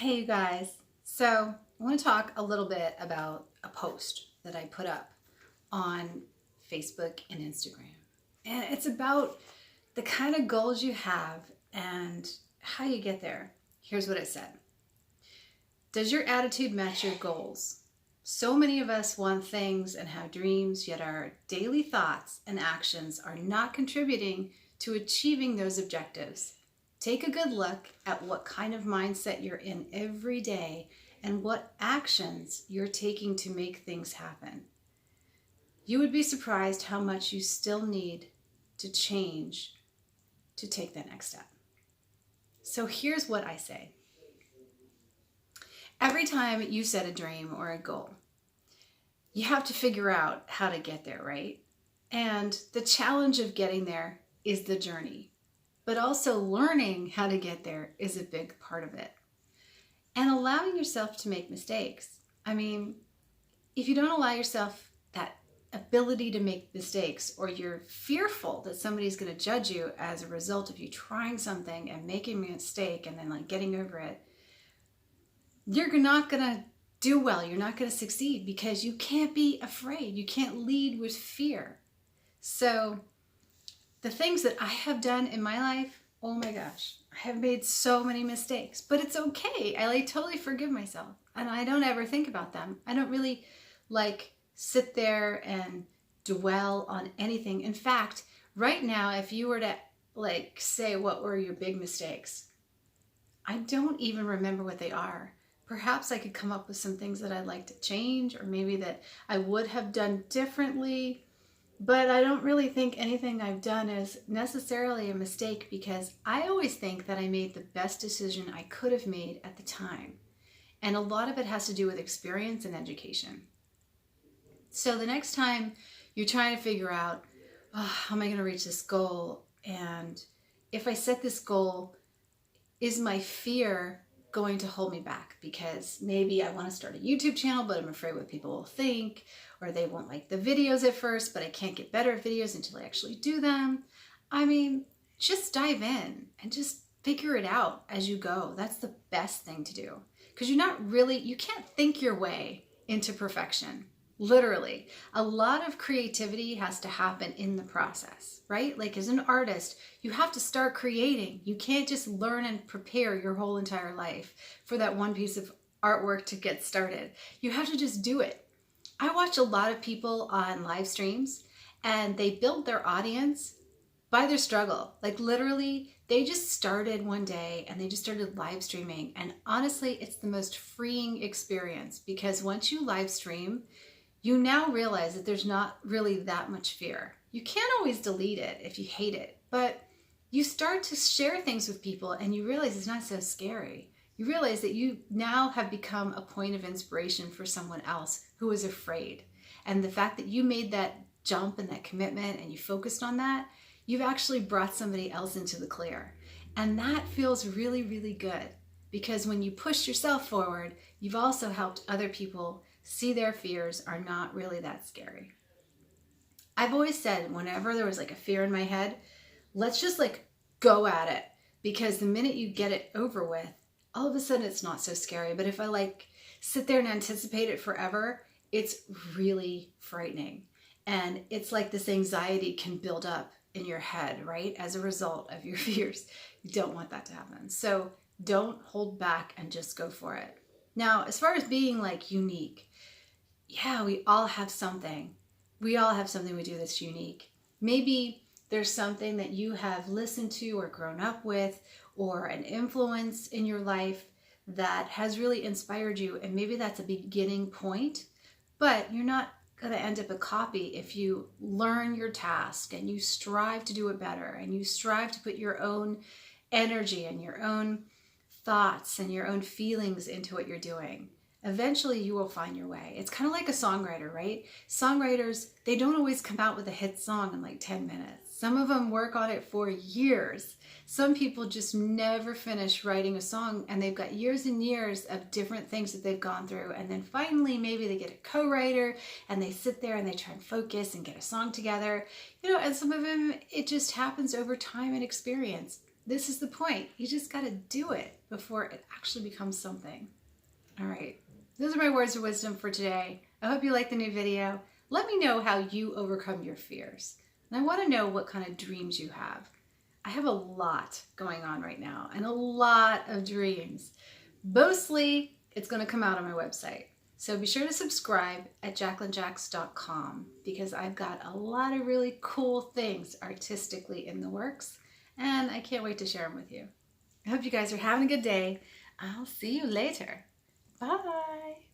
Hey, you guys. So, I want to talk a little bit about a post that I put up on Facebook and Instagram. And it's about the kind of goals you have and how you get there. Here's what it said. Does your attitude match your goals? So many of us want things and have dreams, yet our daily thoughts and actions are not contributing to achieving those objectives. Take a good look at what kind of mindset you're in every day and what actions you're taking to make things happen. You would be surprised how much you still need to change to take that next step. So here's what I say. Every time you set a dream or a goal, you have to figure out how to get there, right? And the challenge of getting there is the journey. But also learning how to get there is a big part of it. And allowing yourself to make mistakes. I mean, if you don't allow yourself that ability to make mistakes, or you're fearful that somebody's going to judge you as a result of you trying something and making a mistake and then getting over it, you're not going to do well. You're not going to succeed because you can't be afraid. You can't lead with fear. So the things that I have done in my life, oh my gosh, I have made so many mistakes, but it's okay. I totally forgive myself and I don't ever think about them. I don't really sit there and dwell on anything. In fact, right now, if you were to say, what were your big mistakes? I don't even remember what they are. Perhaps I could come up with some things that I'd like to change, or maybe that I would have done differently. But I don't really think anything I've done is necessarily a mistake, because I always think that I made the best decision I could have made at the time. And a lot of it has to do with experience and education. So the next time you're trying to figure out, how am I going to reach this goal? And if I set this goal, is my fear going to hold me back? Because maybe I want to start a YouTube channel, but I'm afraid what people will think, or they won't like the videos at first, but I can't get better at videos until I actually do them. I mean, just dive in and just figure it out as you go. That's the best thing to do, because you can't think your way into perfection. Literally, a lot of creativity has to happen in the process, right? As an artist, you have to start creating. You can't just learn and prepare your whole entire life for that one piece of artwork to get started. You have to just do it. I watch a lot of people on live streams, and they build their audience by their struggle. Literally, they just started one day and they just started live streaming. And honestly, it's the most freeing experience, because once you live stream, you now realize that there's not really that much fear. You can't always delete it if you hate it, but you start to share things with people and you realize it's not so scary. You realize that you now have become a point of inspiration for someone else who is afraid. And the fact that you made that jump and that commitment and you focused on that, you've actually brought somebody else into the clear. And that feels really, really good, because when you push yourself forward, you've also helped other people see their fears are not really that scary. I've always said, whenever there was a fear in my head, let's just go at it, because the minute you get it over with, all of a sudden it's not so scary. But if I sit there and anticipate it forever, it's really frightening. And it's this anxiety can build up in your head, right? As a result of your fears. You don't want that to happen. So don't hold back and just go for it. Now, as far as being unique, yeah, we all have something. We all have something we do that's unique. Maybe there's something that you have listened to or grown up with, or an influence in your life that has really inspired you. And maybe that's a beginning point, but you're not going to end up a copy if you learn your task and you strive to do it better, and you strive to put your own energy and your own thoughts and your own feelings into what you're doing. Eventually you will find your way. It's kind of like a songwriter, right? Songwriters, they don't always come out with a hit song in 10 minutes. Some of them work on it for years. Some people just never finish writing a song, and they've got years and years of different things that they've gone through. And then finally, maybe they get a co-writer and they sit there and they try and focus and get a song together. And some of them, it just happens over time and experience. this is the point. You just got to do it before it actually becomes something. All right. Those are my words of wisdom for today. I hope you like the new video. Let me know how you overcome your fears. And I want to know what kind of dreams you have. I have a lot going on right now and a lot of dreams. Mostly, it's going to come out on my website. So be sure to subscribe at jacquelinejacks.com because I've got a lot of really cool things artistically in the works, and I can't wait to share them with you. I hope you guys are having a good day. I'll see you later. Bye.